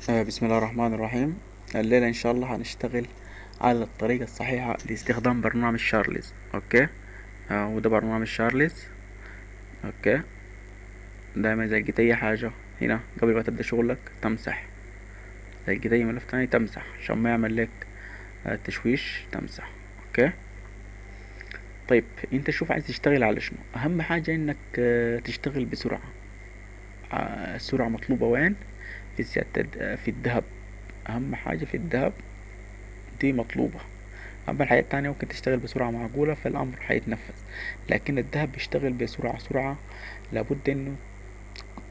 بسم الله الرحمن الرحيم. الليلة إن شاء الله هنشتغل على الطريقة الصحيحة لاستخدام برنامج شارلز. أوكي. وده برنامج شارلز. أوكي. دايما إذا لقيت أي حاجة هنا قبل ما تبدأ شغلك تمسح. إذا لقيت أي ملف تاني تمسح عشان ما يعمل لك تشويش، تمسح. أوكي. طيب أنت شوف عايز تشتغل على شنو. أهم حاجة إنك تشتغل بسرعة. السرعة مطلوبة وين؟ في زيادة في الذهب. أهم حاجة في الذهب دي مطلوبة. أما الحياة التانية ممكن تشتغل بسرعة معقولة فالأمر حيتنفذ، لكن الذهب بيشتغل بسرعة. لابد إنه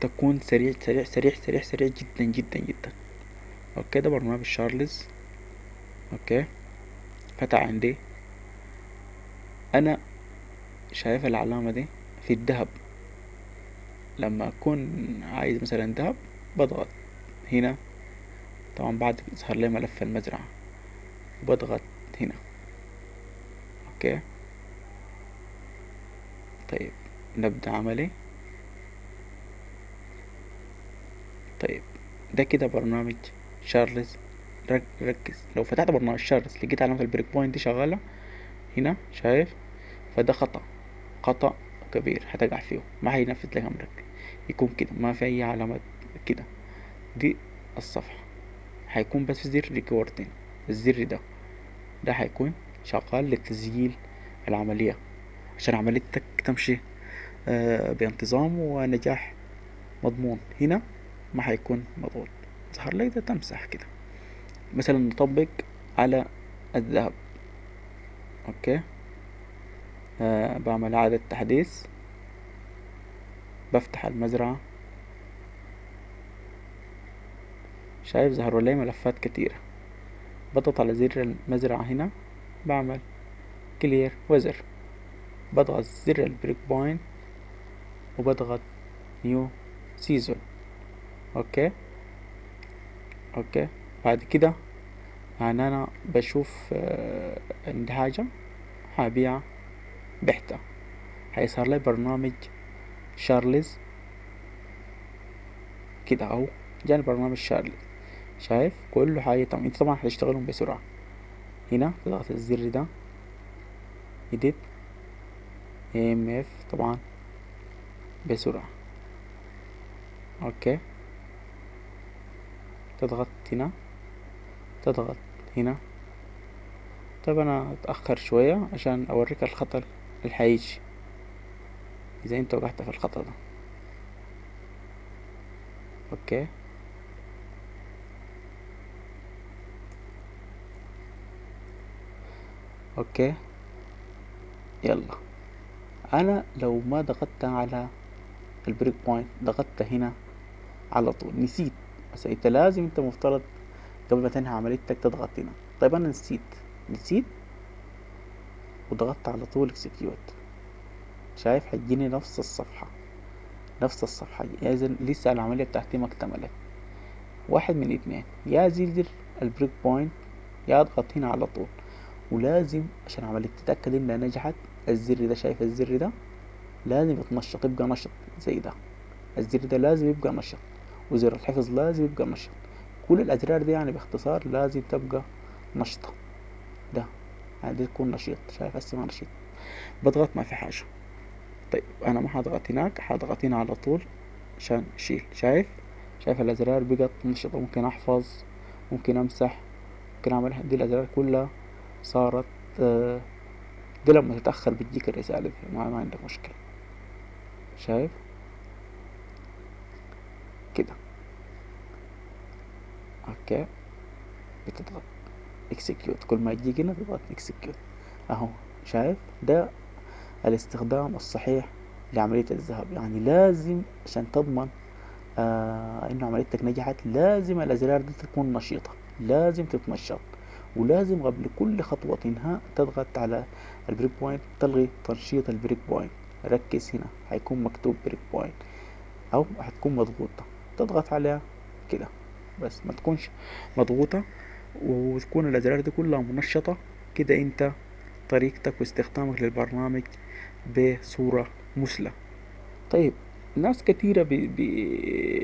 تكون سريع سريع سريع سريع سريع جدا جدا جدا. أوكي. ده برنامج شارلز. أوكي. فتح عندي أنا. شايف العلامة دي في الذهب. لما أكون عايز مثلا ذهب بضغط هنا. طبعا بعد يظهر لي ملف المزرعة بضغط هنا. أوكي. طيب نبدأ عملي. طيب ده كده برنامج شارلز. ركز، لو فتحت برنامج شارلز لقيت علامة البريك بوينت دي شغالة هنا، شايف؟ فده خطأ كبير هتقع فيه، ما هينفذ لك أمرك. يكون كده ما في أي علامات كده. دي الصفحة هيكون بس في زر ريكوردين. الزر ده هيكون شغال لتسجيل العملية عشان عمليتك تمشي بانتظام ونجاح مضمون. هنا ما هيكون مضغوط، ظهر لك ده تمسح كده. مثلا نطبق على الذهب. اوكي. بعمل إعادة تحديث، بفتح المزرعة. شايف ظهروا لي ملفات كتيرة. بضغط على زر المزرعة هنا، بعمل كلير وزر، بضغط زر البريك بوينت وبضغط نيو سيزون. اوكي. اوكي. بعد كده يعني انا بشوف عندي حاجة هبيع بعتها، هيظهر لي برنامج شارلز كده اهو. جاني برنامج شارلز، شايف كل حاجة تمام. انت طبعا هتشتغلهم بسرعة. هنا تضغط الزر ده edit EMF طبعا بسرعة. اوكي. تضغط هنا، تضغط هنا. طيب انا اتأخر شوية عشان اوريك الخطر اللي هيجي اذا انت وقعت في الخطر ده. اوكي. اوكي. يلا، انا لو ما ضغطت على البريك بوينت ضغطت هنا على طول نسيت. بس انت لازم، انت مفترض قبل ما تنهي عمليتك تضغط هنا. طيب انا نسيت وضغطت على طول اكسكيوت. شايف هتجيني نفس الصفحة إذا لسه العملية بتاعتي ما اكتملت. واحد من اتنين، يا زر البريك بوينت يا اضغط هنا على طول. ولازم عشان عملية تتأكد انها نجحت الزر ده، شايف الزر ده لازم يتنشط يبقى نشط زي ده. الزر ده لازم يبقى نشط، وزر الحفظ لازم يبقى نشط. كل الأزرار دي يعني باختصار لازم تبقى نشطة. ده يعني دي تكون نشيط. شايف هسه ما نشيط، بضغط ما في حاجة. طيب انا ما هضغط هناك، هضغط هنا على طول عشان اشيل. شايف الازرار بقت نشطة. ممكن احفظ، ممكن امسح، ممكن اعمل دي الازرار كلها صارت آه، دي لما تتأخر بتجيك الرسالة دي ما عندك مشكلة. شايف كده. اوكي. بتضغط اكسكيوت كل ما يجيك هنا تضغط اكسكيوت اهو. شايف ده الاستخدام الصحيح لعملية الذهب. يعني لازم عشان تضمن انه عمليتك نجحت لازم الازرار دي تكون نشيطة، لازم تتنشط. ولازم قبل كل خطوة انهاء تضغط على البريك بوينت، تلغي تنشيط البريك بوينت. ركز هنا هيكون مكتوب بريك بوينت او هتكون مضغوطة، تضغط عليها كده بس ما تكونش مضغوطة، وتكون الازرار دي كلها منشطة. كده انت طريقتك واستخدامك للبرنامج بصورة مثلى. طيب ناس كتيرة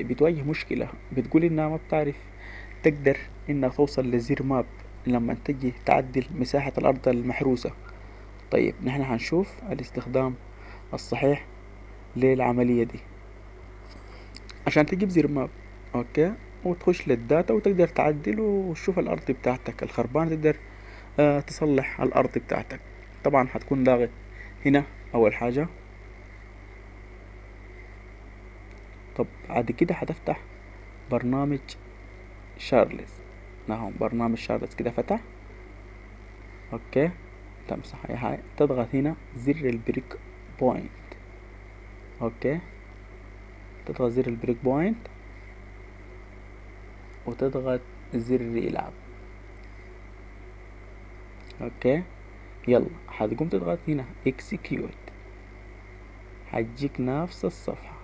بتواجه مشكلة، بتقول إنها ما بتعرف تقدر انك توصل لزر ماب لما تجي تعدل مساحة الارض المحروسة. طيب نحن هنشوف الاستخدام الصحيح للعملية دي. عشان تجيب زر ماب، اوكي، وتخش للداتا وتقدر تعدل وتشوف الارض بتاعتك الخربانة، تقدر تصلح الارض بتاعتك. طبعا هتكون لاغي هنا اول حاجة. طب بعد كده هتفتح برنامج شارلز. نعم، برنامج شارلز كده فتح. اوكي، تمسح اي حاجة، تضغط هنا زر البريك بوينت. اوكي، تضغط زر البريك بوينت وتضغط زر ريلاب. اوكي، يلا هتقوم تضغط هنا اكسكيوت. هتجيك نفس الصفحة،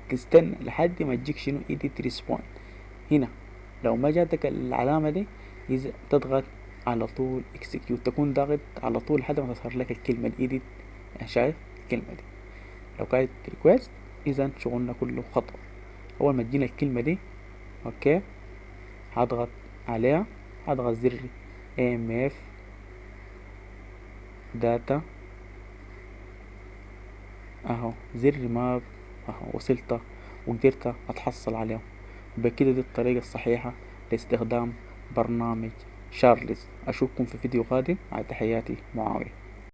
تستنى لحد ما تجيك شنو edit respawn. هنا لو ما جاتك العلامة دي، إذا تضغط على طول execute، تكون ضاغط على طول لحد ما تظهر لك الكلمة edit. شايف الكلمة دي؟ لو كانت request إذا شغلنا كله خطأ. أول ما تجينا الكلمة دي، أوكي، هضغط عليها، هضغط زر AMF data اهو، زر ماب اهو، وصلت وقدرت اتحصل عليهم. بكده دي الطريقة الصحيحة لاستخدام برنامج شارلز. اشوفكم في فيديو قادم، مع تحياتي معاوية.